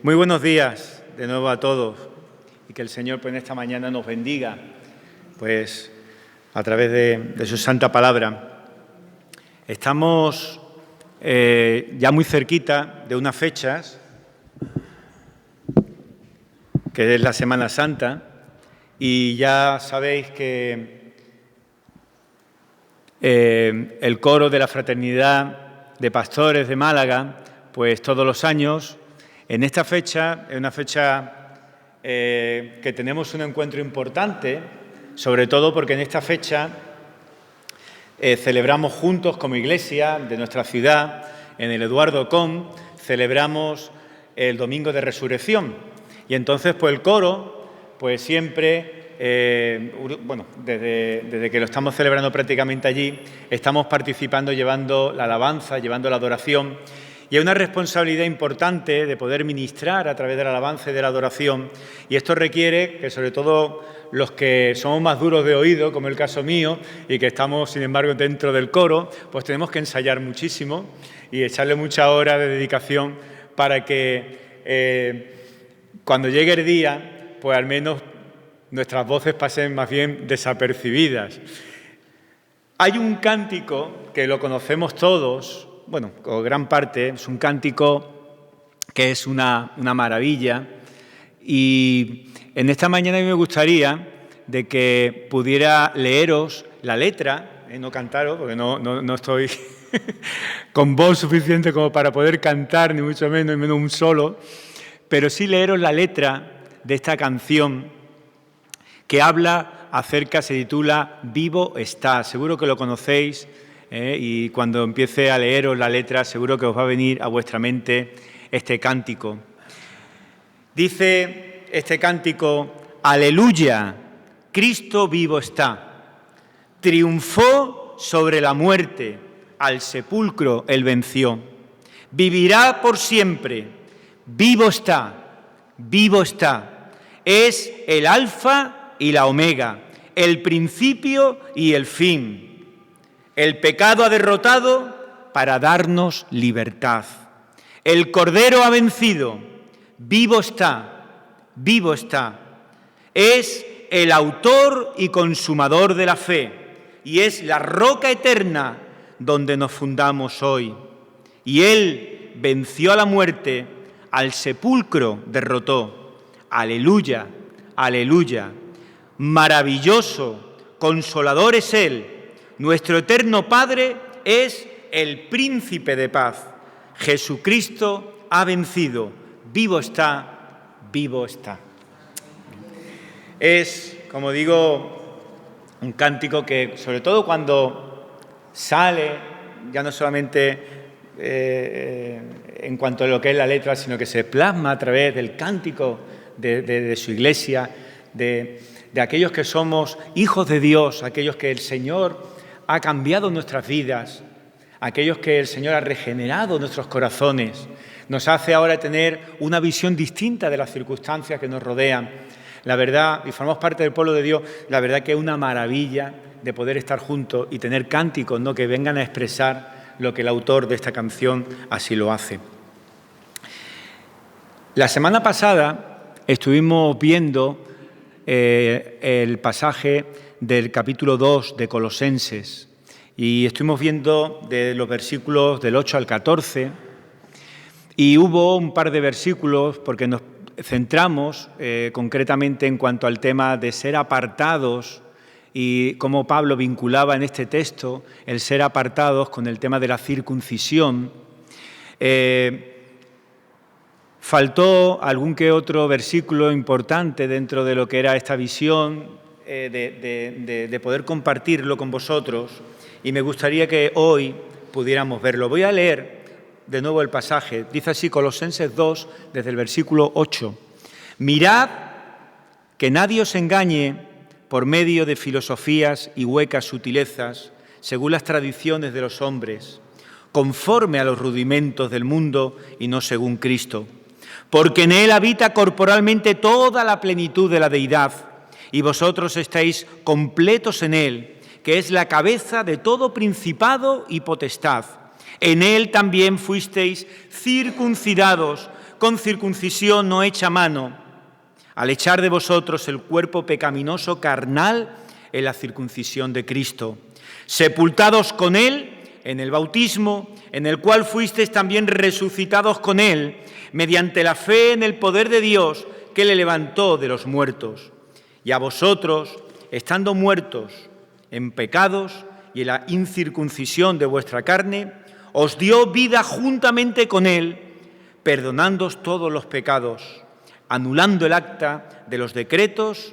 Muy buenos días de nuevo a todos y que el Señor en esta mañana nos bendiga a través de su santa palabra. Estamos ya muy cerquita de unas fechas que es la Semana Santa y ya sabéis que el coro de la Fraternidad de Pastores de Málaga, pues todos los años, en esta fecha, es una fecha que tenemos un encuentro importante, sobre todo porque en esta fecha celebramos juntos como iglesia de nuestra ciudad, en el Eduardo Con, celebramos el Domingo de Resurrección. Y entonces, pues el coro, pues siempre, desde que lo estamos celebrando prácticamente allí, estamos participando, llevando la alabanza, llevando la adoración. Y hay una responsabilidad importante de poder ministrar a través de la alabanza y de la adoración. Y esto requiere que, sobre todo, los que somos más duros de oído, como el caso mío, y que estamos, sin embargo, dentro del coro, pues tenemos que ensayar muchísimo y echarle mucha hora de dedicación para que cuando llegue el día, pues al menos nuestras voces pasen más bien desapercibidas. Hay un cántico que lo conocemos todos, o gran parte, es un cántico que es una maravilla, y en esta mañana a mí me gustaría de que pudiera leeros la letra, no cantaros, porque no estoy con voz suficiente como para poder cantar, ni mucho menos, y menos un solo, pero sí leeros la letra de esta canción que habla acerca, se titula Vivo está. Seguro que lo conocéis, y cuando empiece a leeros la letra seguro que os va a venir a vuestra mente este cántico. Dice este cántico: Aleluya, Cristo vivo está, triunfó sobre la muerte, al sepulcro él venció, vivirá por siempre, vivo está, es el alfa y la omega, el principio y el fin. El pecado ha derrotado para darnos libertad. El Cordero ha vencido, vivo está. Es el autor y consumador de la fe y es la roca eterna donde nos fundamos hoy. Y Él venció a la muerte, al sepulcro derrotó. Aleluya, aleluya. Maravilloso, consolador es Él. Nuestro eterno Padre es el príncipe de paz. Jesucristo ha vencido. Vivo está, vivo está. Es, como digo, un cántico que, sobre todo cuando sale, ya no solamente en cuanto a lo que es la letra, sino que se plasma a través del cántico de su iglesia, de aquellos que somos hijos de Dios, aquellos que el Señor ha cambiado nuestras vidas, aquellos que el Señor ha regenerado nuestros corazones, nos hace ahora tener una visión distinta de las circunstancias que nos rodean. La verdad, y formamos parte del pueblo de Dios, la verdad que es una maravilla de poder estar juntos y tener cánticos, ¿no?, que vengan a expresar lo que el autor de esta canción así lo hace. La semana pasada estuvimos viendo el pasaje del capítulo 2 de Colosenses y estuvimos viendo de los versículos del 8 al 14 y hubo un par de versículos porque nos centramos concretamente en cuanto al tema de ser apartados y cómo Pablo vinculaba en este texto el ser apartados con el tema de la circuncisión. Faltó algún que otro versículo importante dentro de lo que era esta visión de poder compartirlo con vosotros y me gustaría que hoy pudiéramos verlo. Voy a leer de nuevo el pasaje. Dice así Colosenses 2, desde el versículo 8. Mirad que nadie os engañe por medio de filosofías y huecas sutilezas, según las tradiciones de los hombres, conforme a los rudimentos del mundo y no según Cristo. Porque en Él habita corporalmente toda la plenitud de la deidad, y vosotros estáis completos en Él, que es la cabeza de todo principado y potestad. En Él también fuisteis circuncidados con circuncisión no hecha a mano, al echar de vosotros el cuerpo pecaminoso carnal en la circuncisión de Cristo, sepultados con Él en el bautismo, en el cual fuisteis también resucitados con Él, mediante la fe en el poder de Dios que le levantó de los muertos. Y a vosotros, estando muertos en pecados y en la incircuncisión de vuestra carne, os dio vida juntamente con Él, perdonándoos todos los pecados, anulando el acta de los decretos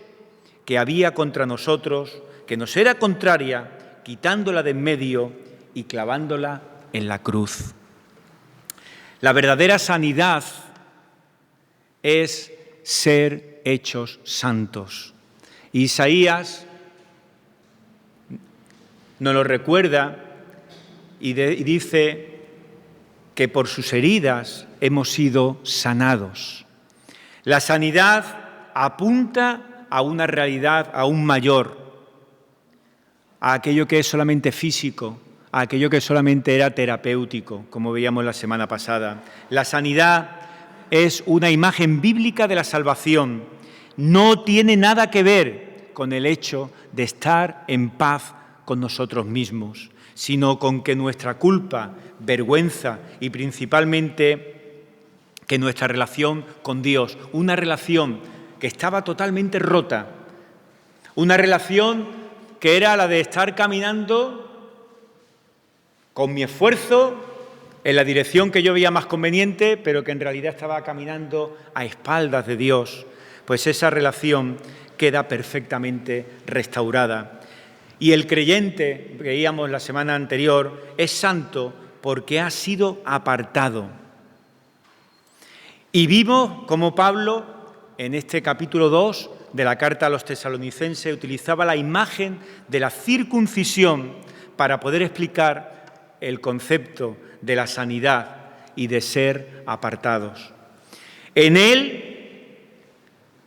que había contra nosotros, que nos era contraria, quitándola de en medio y clavándola en la cruz. La verdadera sanidad es ser hechos santos. Isaías nos lo recuerda y dice que por sus heridas hemos sido sanados. La sanidad apunta a una realidad aún mayor, a aquello que es solamente físico, a aquello que solamente era terapéutico, como veíamos la semana pasada. La sanidad es una imagen bíblica de la salvación. No tiene nada que ver con el hecho de estar en paz con nosotros mismos, sino con que nuestra culpa, vergüenza y principalmente que nuestra relación con Dios, una relación que estaba totalmente rota, una relación que era la de estar caminando con mi esfuerzo en la dirección que yo veía más conveniente, pero que en realidad estaba caminando a espaldas de Dios, pues esa relación queda perfectamente restaurada. Y el creyente, veíamos la semana anterior, es santo porque ha sido apartado. Y vimos cómo Pablo, en este capítulo 2 de la carta a los tesalonicenses, utilizaba la imagen de la circuncisión para poder explicar el concepto de la sanidad y de ser apartados. En él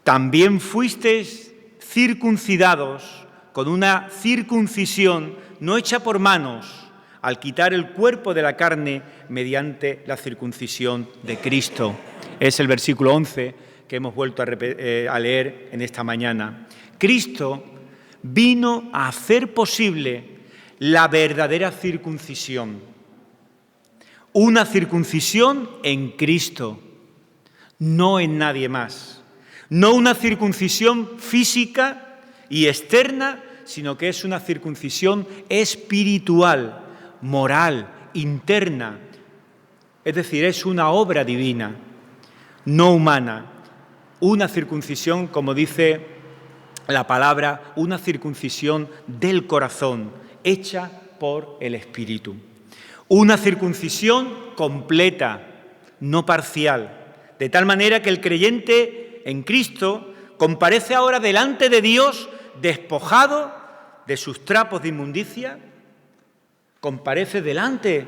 también fuisteis circuncidados con una circuncisión no hecha por manos, al quitar el cuerpo de la carne mediante la circuncisión de Cristo. Es el versículo 11 que hemos vuelto a leer en esta mañana. Cristo vino a hacer posible la verdadera circuncisión. Una circuncisión en Cristo, no en nadie más. No una circuncisión física y externa, sino que es una circuncisión espiritual, moral, interna. Es decir, es una obra divina, no humana. Una circuncisión, como dice la palabra, una circuncisión del corazón, hecha por el Espíritu. Una circuncisión completa, no parcial, de tal manera que el creyente en Cristo comparece ahora delante de Dios despojado de sus trapos de inmundicia, comparece delante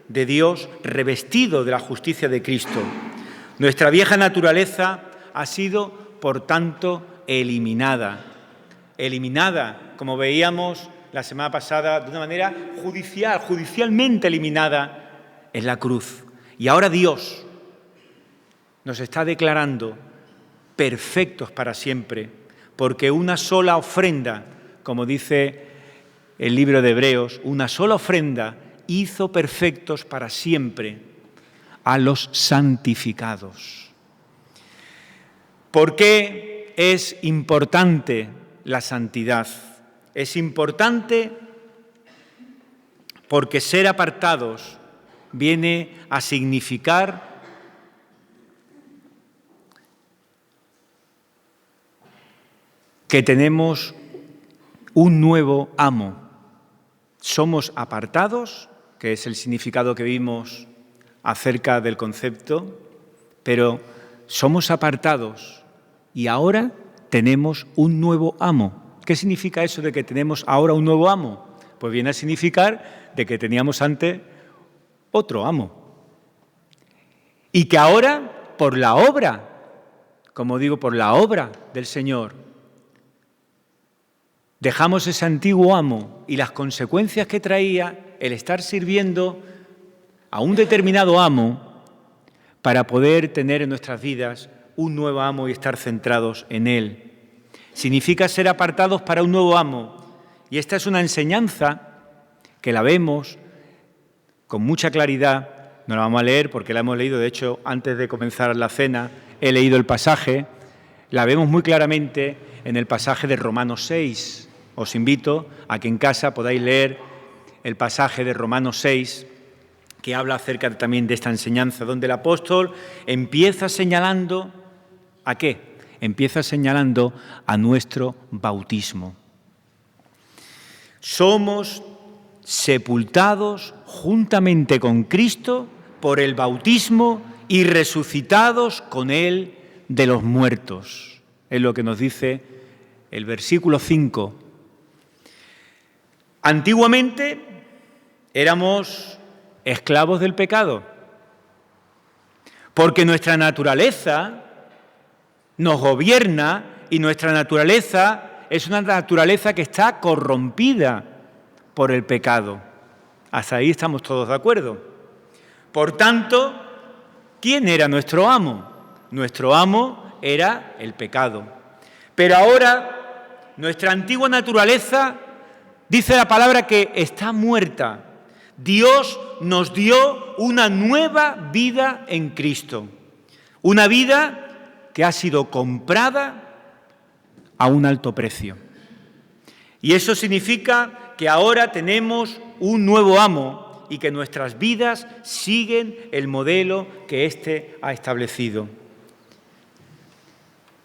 de Dios revestido de la justicia de Cristo. Nuestra vieja naturaleza ha sido, por tanto, eliminada, como veíamos la semana pasada, de una manera judicialmente eliminada en la cruz. Y ahora Dios nos está declarando perfectos para siempre, porque una sola ofrenda, como dice el libro de Hebreos, una sola ofrenda hizo perfectos para siempre a los santificados. ¿Por qué es importante la santidad? Es importante porque ser apartados viene a significar que tenemos un nuevo amo. Somos apartados, que es el significado que vimos acerca del concepto, pero somos apartados y ahora tenemos un nuevo amo. ¿Qué significa eso de que tenemos ahora un nuevo amo? Pues viene a significar de que teníamos antes otro amo. Y que ahora, por la obra, como digo, por la obra del Señor, dejamos ese antiguo amo y las consecuencias que traía el estar sirviendo a un determinado amo para poder tener en nuestras vidas un nuevo amo y estar centrados en Él. Significa ser apartados para un nuevo amo. Y esta es una enseñanza que la vemos con mucha claridad. No la vamos a leer porque la hemos leído, de hecho, antes de comenzar la cena, he leído el pasaje. La vemos muy claramente en el pasaje de Romanos 6. Os invito a que en casa podáis leer el pasaje de Romanos 6, que habla acerca también de esta enseñanza, donde el apóstol empieza señalando, ¿a qué? Empieza señalando a nuestro bautismo. Somos sepultados juntamente con Cristo por el bautismo y resucitados con Él de los muertos. Es lo que nos dice el versículo 5. Antiguamente éramos esclavos del pecado, porque nuestra naturaleza nos gobierna y nuestra naturaleza es una naturaleza que está corrompida por el pecado. Hasta ahí estamos todos de acuerdo. Por tanto, ¿quién era nuestro amo? Nuestro amo era el pecado. Pero ahora nuestra antigua naturaleza, dice la palabra, que está muerta. Dios nos dio una nueva vida en Cristo. Una vida que ha sido comprada a un alto precio. Y eso significa que ahora tenemos un nuevo amo y que nuestras vidas siguen el modelo que éste ha establecido.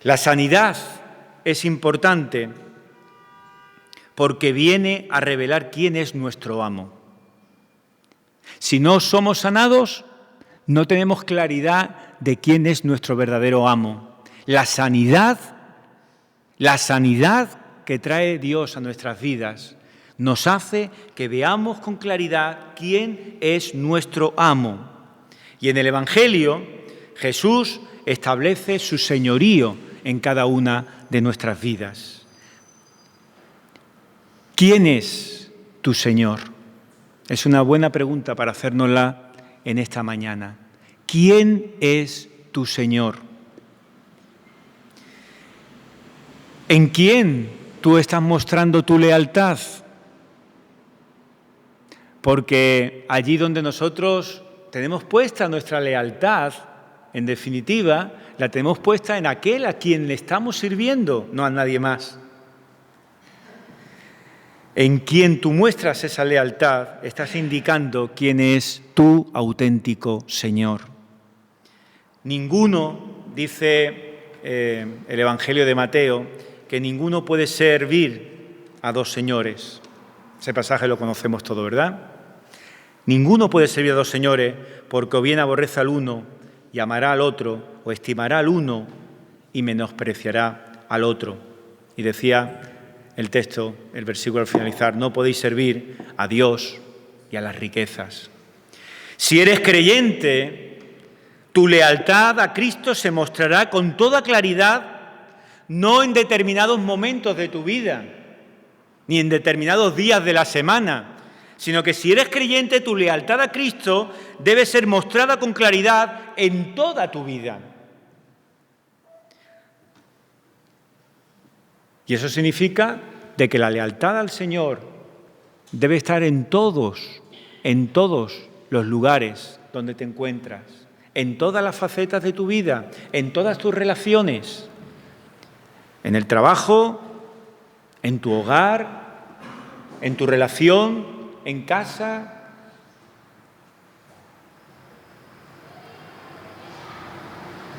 La sanidad es importante porque viene a revelar quién es nuestro amo. Si no somos sanados, no tenemos claridad de quién es nuestro verdadero amo. La sanidad que trae Dios a nuestras vidas nos hace que veamos con claridad quién es nuestro amo. Y en el Evangelio, Jesús establece su señorío en cada una de nuestras vidas. ¿Quién es tu Señor? Es una buena pregunta para hacérnosla en esta mañana. ¿Quién es tu Señor? ¿En quién tú estás mostrando tu lealtad? Porque allí donde nosotros tenemos puesta nuestra lealtad, en definitiva, la tenemos puesta en aquel a quien le estamos sirviendo, no a nadie más. En quien tú muestras esa lealtad, estás indicando quién es tu auténtico Señor. Ninguno, dice el Evangelio de Mateo, que ninguno puede servir a dos señores. Ese pasaje lo conocemos todo, ¿verdad? Ninguno puede servir a dos señores porque o bien aborrece al uno y amará al otro, o estimará al uno y menospreciará al otro. Y decía el texto, el versículo al finalizar, no podéis servir a Dios y a las riquezas. Si eres creyente, tu lealtad a Cristo se mostrará con toda claridad, no en determinados momentos de tu vida, ni en determinados días de la semana, sino que si eres creyente, tu lealtad a Cristo debe ser mostrada con claridad en toda tu vida. Y eso significa de que la lealtad al Señor debe estar en todos los lugares donde te encuentras, en todas las facetas de tu vida, en todas tus relaciones, en el trabajo, en tu hogar, en tu relación, en casa.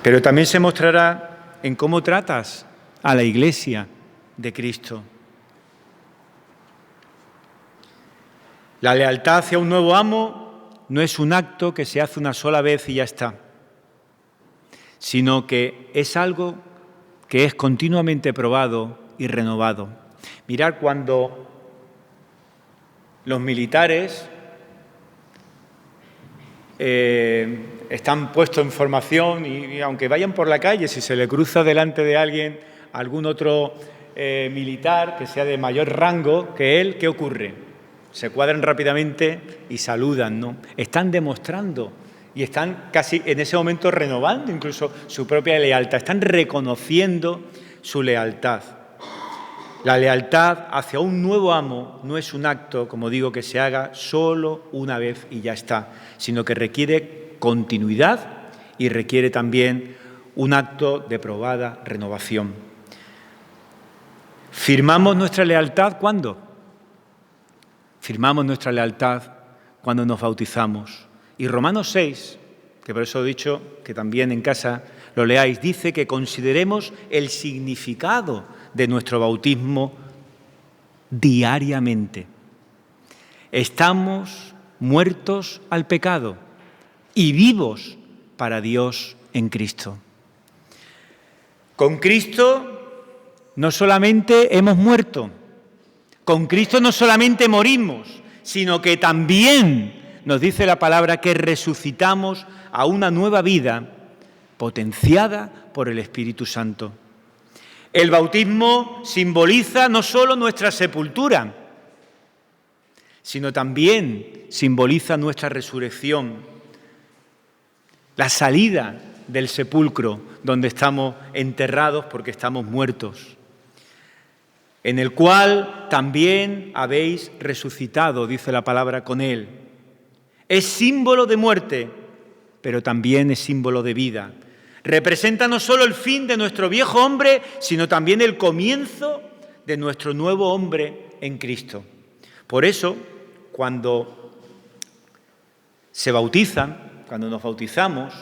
Pero también se mostrará en cómo tratas a la Iglesia de Cristo. La lealtad hacia un nuevo amo no es un acto que se hace una sola vez y ya está, sino que es algo que es continuamente probado y renovado. Mirad cuando los militares están puestos en formación y aunque vayan por la calle, si se le cruza delante de alguien algún otro militar que sea de mayor rango que él, ¿qué ocurre? Se cuadran rápidamente y saludan, ¿no? Están demostrando y están casi en ese momento renovando incluso su propia lealtad, están reconociendo su lealtad. La lealtad hacia un nuevo amo no es un acto, como digo, que se haga solo una vez y ya está, sino que requiere continuidad y requiere también un acto de probada renovación. ¿Firmamos nuestra lealtad cuándo? Firmamos nuestra lealtad cuando nos bautizamos. Y Romanos 6, que por eso he dicho que también en casa lo leáis, dice que consideremos el significado de nuestro bautismo diariamente. Estamos muertos al pecado y vivos para Dios en Cristo. Con Cristo no solamente hemos muerto, con Cristo no solamente morimos, sino que también nos dice la palabra que resucitamos a una nueva vida potenciada por el Espíritu Santo. El bautismo simboliza no solo nuestra sepultura, sino también simboliza nuestra resurrección, la salida del sepulcro donde estamos enterrados porque estamos muertos, en el cual también habéis resucitado, dice la palabra, con Él. Es símbolo de muerte, pero también es símbolo de vida. Representa no solo el fin de nuestro viejo hombre, sino también el comienzo de nuestro nuevo hombre en Cristo. Por eso, cuando se bautizan, cuando nos bautizamos,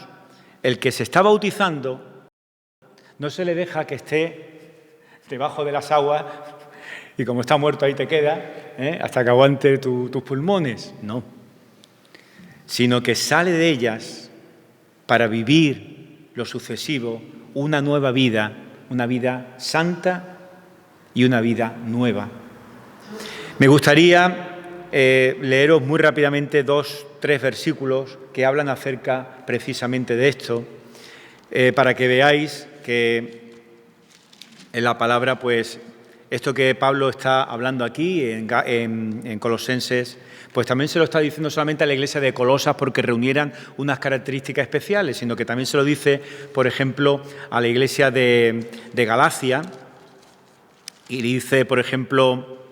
el que se está bautizando no se le deja que esté debajo de las aguas y como está muerto ahí te queda, hasta que aguante tus pulmones. No, sino que sale de ellas para vivir lo sucesivo, una nueva vida, una vida santa y una vida nueva. Me gustaría leeros muy rápidamente 2-3 versículos que hablan acerca precisamente de esto, para que veáis que en la palabra, pues, esto que Pablo está hablando aquí en Colosenses, pues también se lo está diciendo solamente a la iglesia de Colosas porque reunieran unas características especiales, sino que también se lo dice, por ejemplo, a la iglesia de Galacia, y dice, por ejemplo,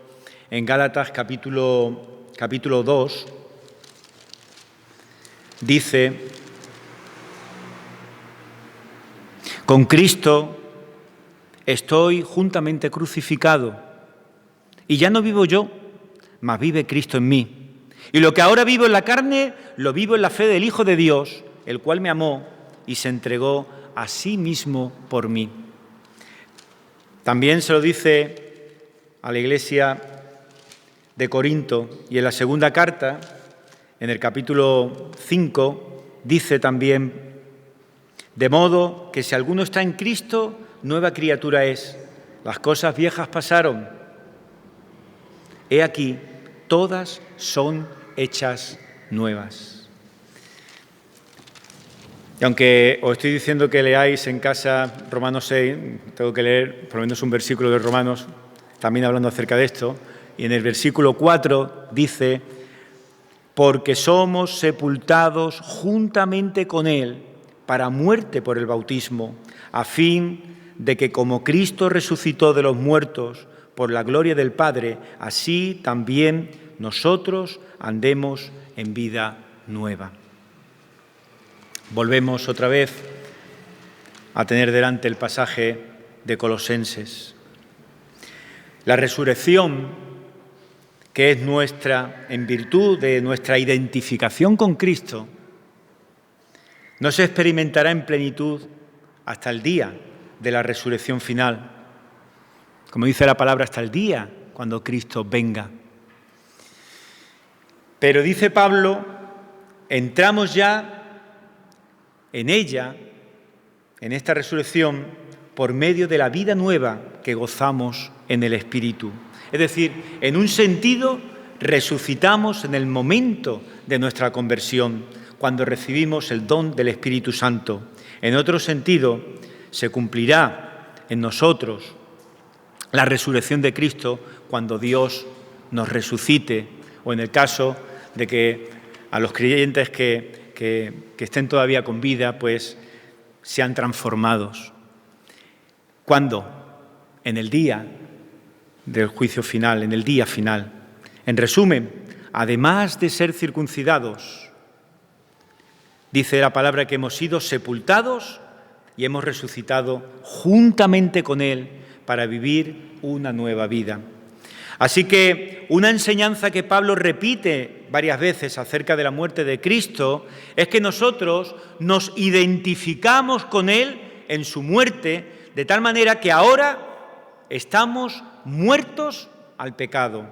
en Gálatas capítulo 2, dice: con Cristo estoy juntamente crucificado, y ya no vivo yo, mas vive Cristo en mí. Y lo que ahora vivo en la carne, lo vivo en la fe del Hijo de Dios, el cual me amó y se entregó a sí mismo por mí. También se lo dice a la iglesia de Corinto, y en la segunda carta, en el capítulo 5, dice también: de modo que si alguno está en Cristo, nueva criatura es. Las cosas viejas pasaron. He aquí, todas son hechas nuevas. Y aunque os estoy diciendo que leáis en casa Romanos 6, tengo que leer por lo menos un versículo de Romanos, también hablando acerca de esto, y en el versículo 4 dice: porque somos sepultados juntamente con Él para muerte por el bautismo, a fin de que como Cristo resucitó de los muertos por la gloria del Padre, así también nosotros andemos en vida nueva. Volvemos otra vez a tener delante el pasaje de Colosenses. La resurrección, que es nuestra, en virtud de nuestra identificación con Cristo, no se experimentará en plenitud hasta el día de la resurrección final. Como dice la palabra, hasta el día cuando Cristo venga. Pero dice Pablo, entramos ya en ella, en esta resurrección, por medio de la vida nueva que gozamos en el Espíritu. Es decir, en un sentido, resucitamos en el momento de nuestra conversión, cuando recibimos el don del Espíritu Santo. En otro sentido, se cumplirá en nosotros la resurrección de Cristo cuando Dios nos resucite, o en el caso de que a los creyentes que que estén todavía con vida, pues sean transformados. ¿Cuándo? En el día del juicio final, en el día final. En resumen, además de ser circuncidados, dice la palabra que hemos sido sepultados y hemos resucitado juntamente con Él para vivir una nueva vida. Así que una enseñanza que Pablo repite varias veces acerca de la muerte de Cristo es que nosotros nos identificamos con Él en su muerte, de tal manera que ahora estamos muertos al pecado.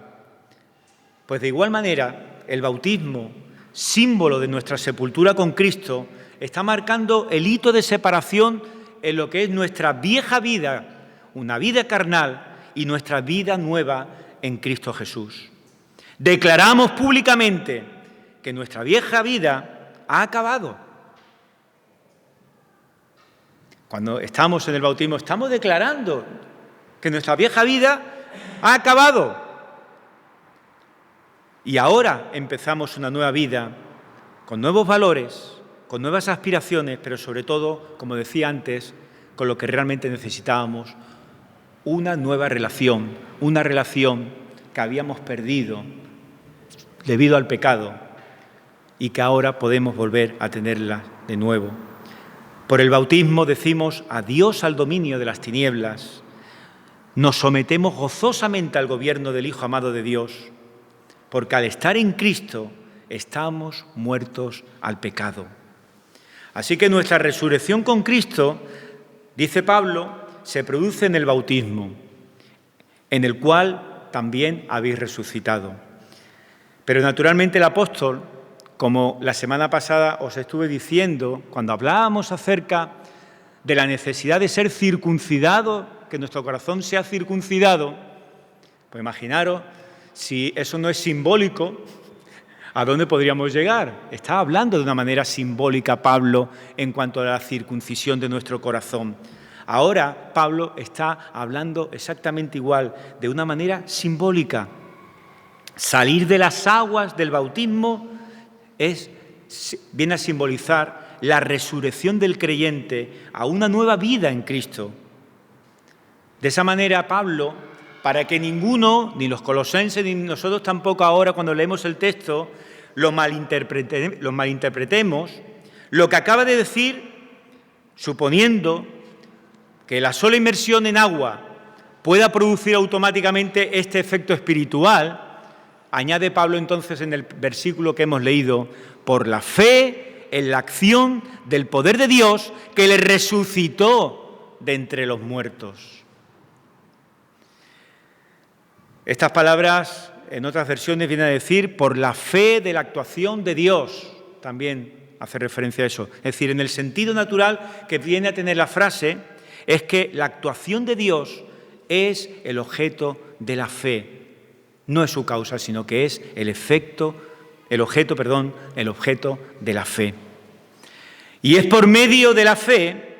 Pues de igual manera, el bautismo, símbolo de nuestra sepultura con Cristo, está marcando el hito de separación en lo que es nuestra vieja vida, una vida carnal, y nuestra vida nueva en Cristo Jesús. Declaramos públicamente que nuestra vieja vida ha acabado. Cuando estamos en el bautismo, estamos declarando que nuestra vieja vida ha acabado. Y ahora empezamos una nueva vida con nuevos valores, con nuevas aspiraciones, pero sobre todo, como decía antes, con lo que realmente necesitábamos, una nueva relación, una relación que habíamos perdido debido al pecado y que ahora podemos volver a tenerla de nuevo. Por el bautismo decimos adiós al dominio de las tinieblas, nos sometemos gozosamente al gobierno del Hijo amado de Dios, porque al estar en Cristo estamos muertos al pecado. Así que nuestra resurrección con Cristo, dice Pablo, se produce en el bautismo, en el cual también habéis resucitado. Pero naturalmente el apóstol, como la semana pasada os estuve diciendo, cuando hablábamos acerca de la necesidad de ser circuncidado, que nuestro corazón sea circuncidado, pues imaginaros, si eso no es simbólico, ¿a dónde podríamos llegar? Está hablando de una manera simbólica Pablo en cuanto a la circuncisión de nuestro corazón. Ahora Pablo está hablando exactamente igual, de una manera simbólica. Salir de las aguas del bautismo viene a simbolizar la resurrección del creyente a una nueva vida en Cristo. De esa manera Pablo, para que ninguno, ni los colosenses, ni nosotros tampoco ahora cuando leemos el texto, lo malinterpretemos, lo que acaba de decir, suponiendo que la sola inmersión en agua pueda producir automáticamente este efecto espiritual, añade Pablo entonces en el versículo que hemos leído, por la fe en la acción del poder de Dios que le resucitó de entre los muertos. Estas palabras en otras versiones vienen a decir por la fe de la actuación de Dios, también hace referencia a eso. Es decir, en el sentido natural que viene a tener la frase, es que la actuación de Dios es el objeto de la fe. No es su causa, sino que es el objeto de la fe. Y es por medio de la fe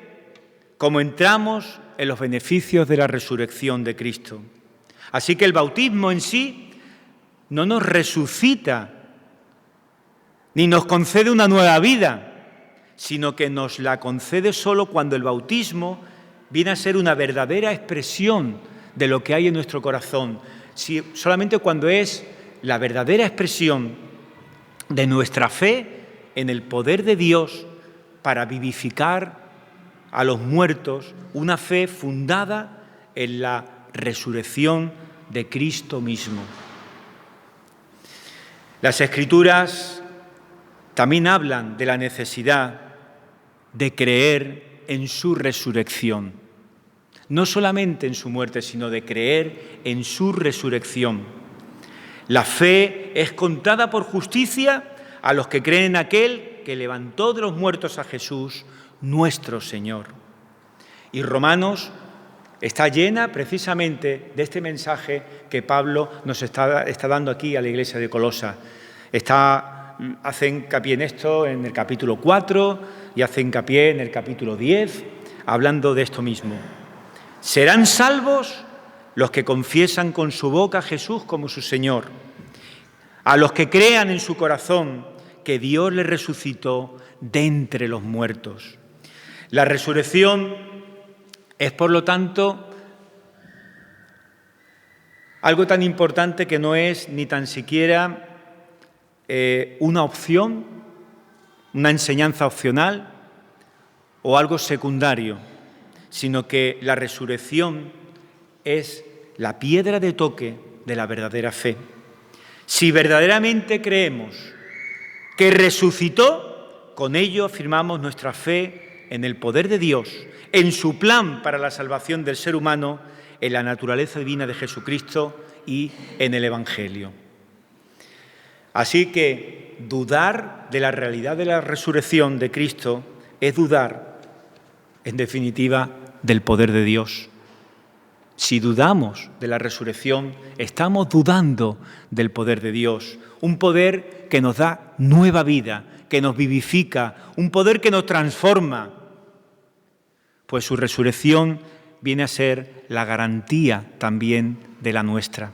como entramos en los beneficios de la resurrección de Cristo. Así que el bautismo en sí no nos resucita ni nos concede una nueva vida, sino que nos la concede solo cuando el bautismo viene a ser una verdadera expresión de lo que hay en nuestro corazón. Solamente cuando es la verdadera expresión de nuestra fe en el poder de Dios para vivificar a los muertos, una fe fundada en la resurrección de Cristo mismo. Las Escrituras también hablan de la necesidad de creer en su resurrección. No solamente en su muerte, sino de creer en su resurrección. La fe es contada por justicia a los que creen en aquel que levantó de los muertos a Jesús, nuestro Señor. Y Romanos está llena precisamente de este mensaje que Pablo nos está dando aquí a la iglesia de Colosa. Hace hincapié en esto en el capítulo 4 y hace hincapié en el capítulo 10, hablando de esto mismo. Serán salvos los que confiesan con su boca a Jesús como su Señor, a los que crean en su corazón que Dios le resucitó de entre los muertos. La resurrección es, por lo tanto, algo tan importante que no es ni tan siquiera una opción, una enseñanza opcional o algo secundario, sino que la resurrección es la piedra de toque de la verdadera fe. Si verdaderamente creemos que resucitó, con ello afirmamos nuestra fe en el poder de Dios, en su plan para la salvación del ser humano, en la naturaleza divina de Jesucristo y en el Evangelio. Así que dudar de la realidad de la resurrección de Cristo es dudar, en definitiva, del poder de Dios. Si dudamos de la resurrección, estamos dudando del poder de Dios, un poder que nos da nueva vida, que nos vivifica, un poder que nos transforma, pues su resurrección viene a ser la garantía también de la nuestra.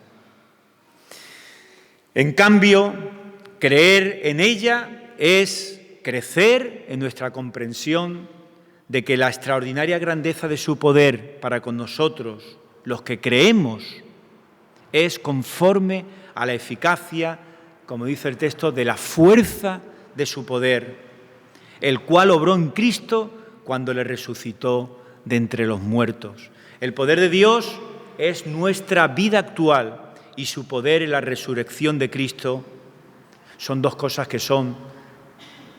En cambio, creer en ella es crecer en nuestra comprensión de que la extraordinaria grandeza de su poder para con nosotros, los que creemos, es conforme a la eficacia, como dice el texto, de la fuerza de su poder, el cual obró en Cristo cuando le resucitó de entre los muertos. El poder de Dios es nuestra vida actual y su poder en la resurrección de Cristo son dos cosas que son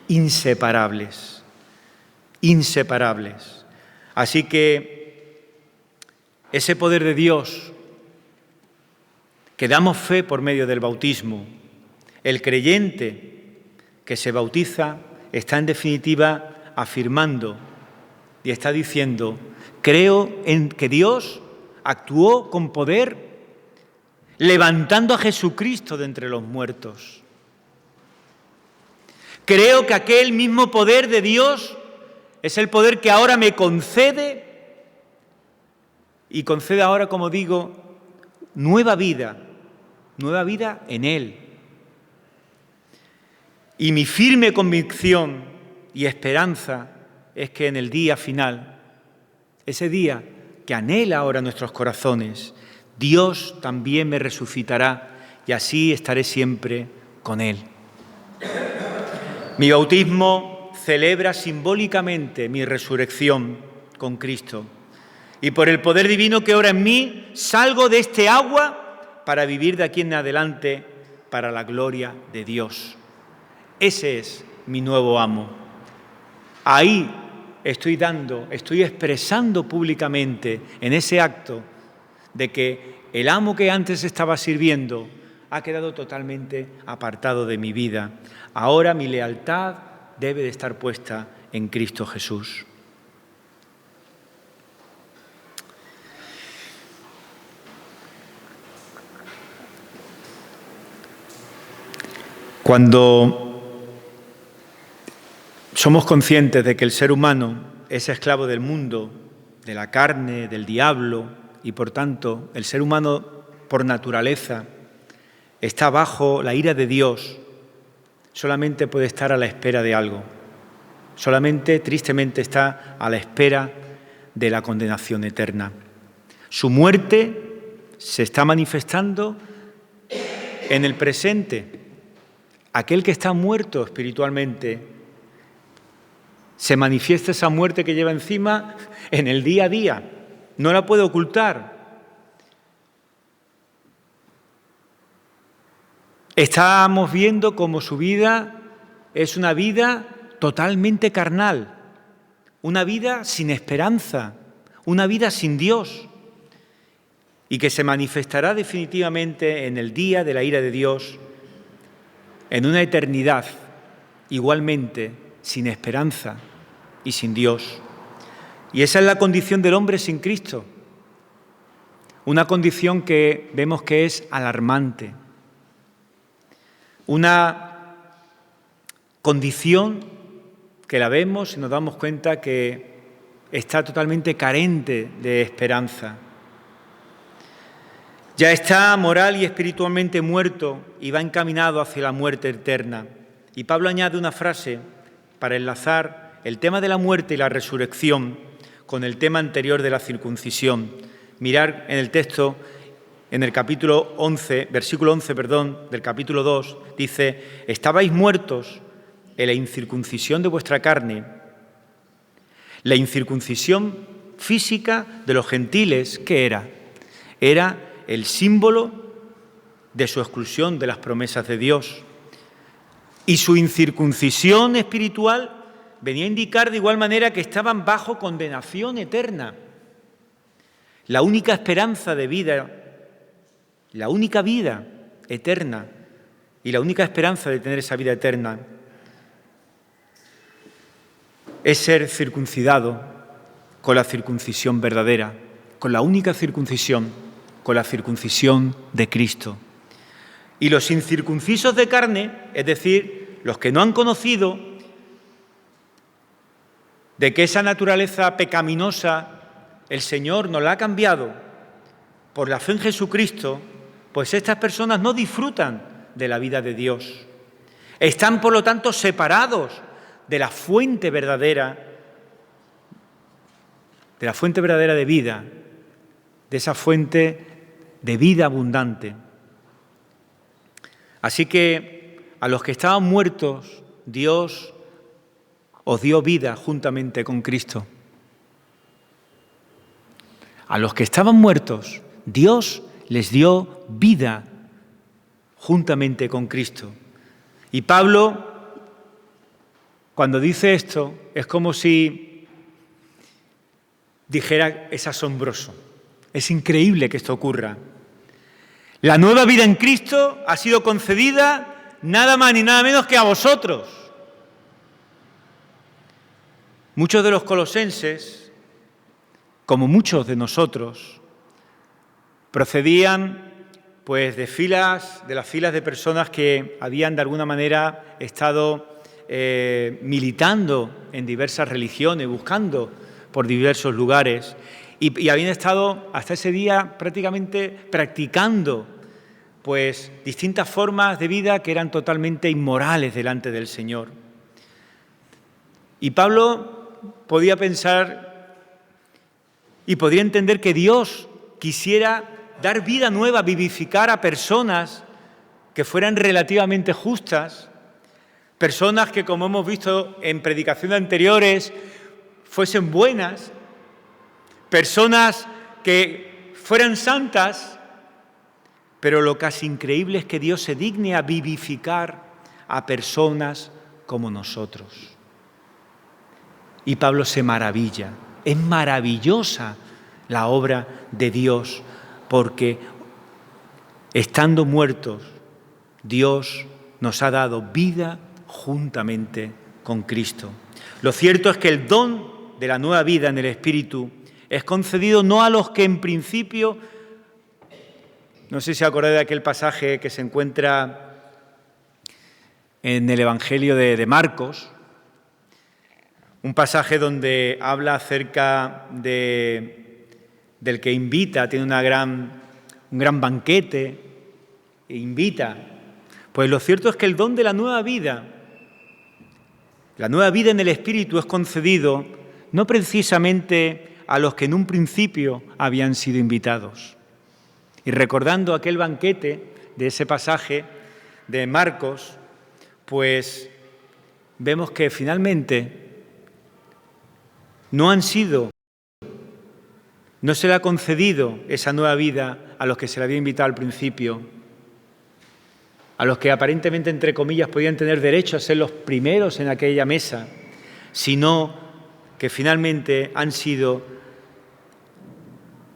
inseparables, inseparables. Así que ese poder de Dios que damos fe por medio del bautismo, el creyente que se bautiza está en definitiva afirmando y está diciendo: creo en que Dios actuó con poder levantando a Jesucristo de entre los muertos. Creo que aquel mismo poder de Dios es el poder que ahora me concede y concede ahora, como digo, nueva vida en Él. Y mi firme convicción y esperanza es que en el día final, ese día que anhela ahora nuestros corazones, Dios también me resucitará y así estaré siempre con Él. Mi bautismo celebra simbólicamente mi resurrección con Cristo y por el poder divino que ora en mí salgo de este agua para vivir de aquí en adelante para la gloria de Dios. Ese es mi nuevo amo. Ahí estoy expresando públicamente en ese acto de que el amo que antes estaba sirviendo ha quedado totalmente apartado de mi vida. Ahora mi lealtad debe de estar puesta en Cristo Jesús. Cuando somos conscientes de que el ser humano es esclavo del mundo, de la carne, del diablo, y por tanto el ser humano por naturaleza está bajo la ira de Dios, solamente puede estar a la espera de algo. Solamente, tristemente, está a la espera de la condenación eterna. Su muerte se está manifestando en el presente. Aquel que está muerto espiritualmente, se manifiesta esa muerte que lleva encima en el día a día. No la puede ocultar. Estamos viendo cómo su vida es una vida totalmente carnal, una vida sin esperanza, una vida sin Dios, y que se manifestará definitivamente en el día de la ira de Dios, en una eternidad igualmente sin esperanza y sin Dios. Y esa es la condición del hombre sin Cristo, una condición que vemos que es alarmante, una condición que la vemos y nos damos cuenta que está totalmente carente de esperanza. Ya está moral y espiritualmente muerto y va encaminado hacia la muerte eterna. Y Pablo añade una frase para enlazar el tema de la muerte y la resurrección con el tema anterior de la circuncisión. Mirar en el texto, en el capítulo 11, versículo 11, del capítulo 2, dice: «Estabais muertos en la incircuncisión de vuestra carne». La incircuncisión física de los gentiles, ¿qué era? Era el símbolo de su exclusión de las promesas de Dios. Y su incircuncisión espiritual venía a indicar de igual manera que estaban bajo condenación eterna. La única esperanza de vida, la única vida eterna y la única esperanza de tener esa vida eterna es ser circuncidado con la circuncisión verdadera, con la única circuncisión, con la circuncisión de Cristo. Y los incircuncisos de carne, es decir, los que no han conocido de que esa naturaleza pecaminosa el Señor nos la ha cambiado por la fe en Jesucristo, pues estas personas no disfrutan de la vida de Dios. Están, por lo tanto, separados de la fuente verdadera de vida, de esa fuente de vida abundante. Así que a los que estaban muertos, Dios os dio vida juntamente con Cristo. A los que estaban muertos, Dios les dio vida juntamente con Cristo. Y Pablo, cuando dice esto, es como si dijera: es asombroso, es increíble que esto ocurra. La nueva vida en Cristo ha sido concedida nada más ni nada menos que a vosotros. Muchos de los colosenses, como muchos de nosotros, procedían pues de las filas de personas que habían de alguna manera estado militando en diversas religiones, buscando por diversos lugares y habían estado hasta ese día prácticamente practicando pues distintas formas de vida que eran totalmente inmorales delante del Señor. Y Pablo podía pensar y podría entender que Dios quisiera dar vida nueva, vivificar a personas que fueran relativamente justas, personas que, como hemos visto en predicaciones anteriores, fuesen buenas, personas que fueran santas, pero lo casi increíble es que Dios se digne a vivificar a personas como nosotros. Y Pablo se maravilla, es maravillosa la obra de Dios, porque estando muertos, Dios nos ha dado vida juntamente con Cristo. Lo cierto es que el don de la nueva vida en el Espíritu es concedido no a los que en principio, no sé si acordáis de aquel pasaje que se encuentra en el Evangelio de Marcos, un pasaje donde habla acerca del que invita, tiene un gran banquete e invita. Pues lo cierto es que el don de la nueva vida en el Espíritu es concedido no precisamente a los que en un principio habían sido invitados. Y recordando aquel banquete de ese pasaje de Marcos, pues vemos que finalmente no se le ha concedido esa nueva vida a los que se le había invitado al principio, a los que aparentemente, entre comillas, podían tener derecho a ser los primeros en aquella mesa, sino que finalmente han sido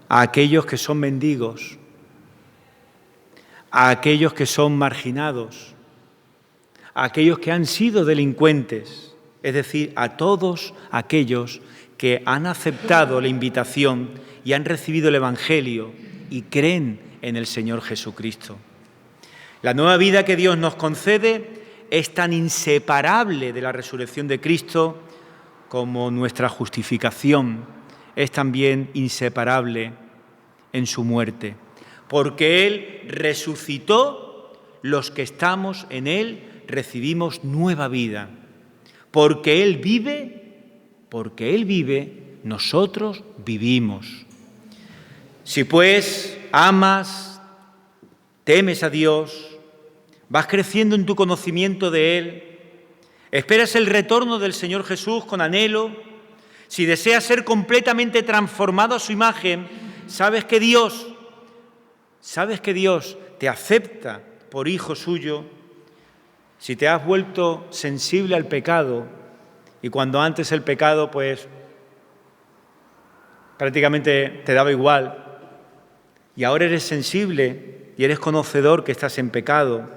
a aquellos que son mendigos, a aquellos que son marginados, a aquellos que han sido delincuentes, es decir, a todos aquellos que han aceptado la invitación y han recibido el Evangelio y creen en el Señor Jesucristo. La nueva vida que Dios nos concede es tan inseparable de la resurrección de Cristo como nuestra justificación es también inseparable en su muerte, porque Él resucitó, los que estamos en Él recibimos nueva vida. Porque Él vive, nosotros vivimos. Si pues amas, temes a Dios, vas creciendo en tu conocimiento de Él, esperas el retorno del Señor Jesús con anhelo, si deseas ser completamente transformado a su imagen, sabes que Dios te acepta por hijo suyo, si te has vuelto sensible al pecado y cuando antes el pecado pues prácticamente te daba igual y ahora eres sensible y eres conocedor que estás en pecado,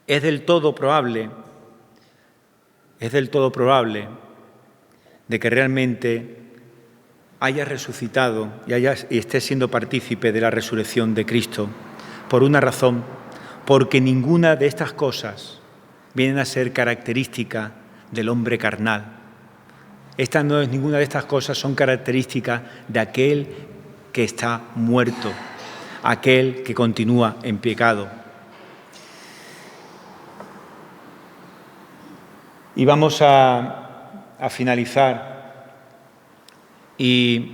es del todo probable de que realmente hayas resucitado y estés siendo partícipe de la resurrección de Cristo por una razón, porque ninguna de estas cosas vienen a ser característica del hombre carnal. Ninguna de estas cosas son características de aquel que está muerto, aquel que continúa en pecado. Y vamos a finalizar. Y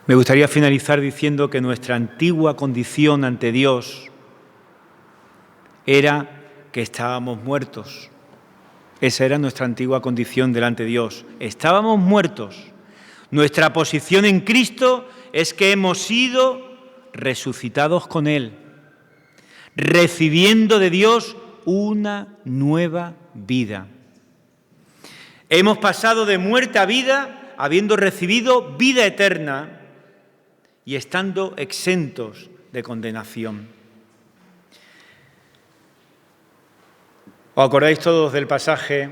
me gustaría finalizar diciendo que nuestra antigua condición ante Dios era que estábamos muertos. Esa era nuestra antigua condición delante de Dios. Estábamos muertos. Nuestra posición en Cristo es que hemos sido resucitados con Él, recibiendo de Dios una nueva vida. Hemos pasado de muerte a vida, habiendo recibido vida eterna y estando exentos de condenación. ¿Os acordáis todos del pasaje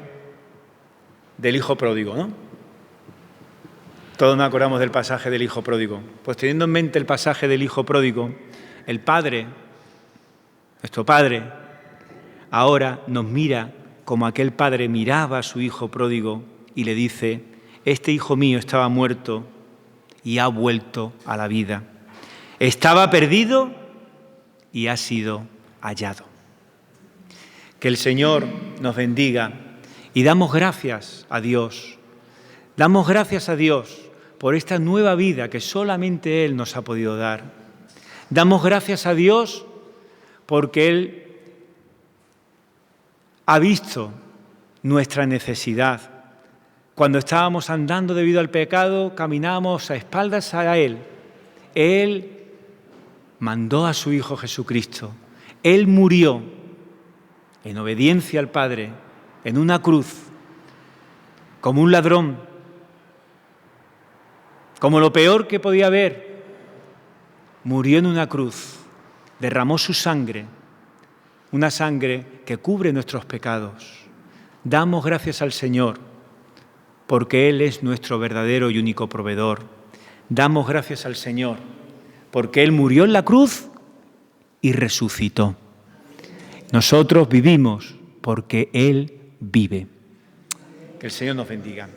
del Hijo Pródigo, no? Todos nos acordamos del pasaje del Hijo Pródigo. Pues teniendo en mente el pasaje del Hijo Pródigo, el Padre, nuestro Padre, ahora nos mira como aquel padre miraba a su hijo pródigo y le dice: este hijo mío estaba muerto y ha vuelto a la vida. Estaba perdido y ha sido hallado. Que el Señor nos bendiga y damos gracias a Dios. Damos gracias a Dios por esta nueva vida que solamente Él nos ha podido dar. Damos gracias a Dios porque Él ha visto nuestra necesidad. Cuando estábamos andando debido al pecado, caminábamos a espaldas a Él. Él mandó a su Hijo Jesucristo. Él murió en obediencia al Padre, en una cruz, como un ladrón, como lo peor que podía haber. Murió en una cruz, derramó su sangre, una sangre que cubre nuestros pecados. Damos gracias al Señor porque Él es nuestro verdadero y único proveedor. Damos gracias al Señor porque Él murió en la cruz y resucitó. Nosotros vivimos porque Él vive. Que el Señor nos bendiga.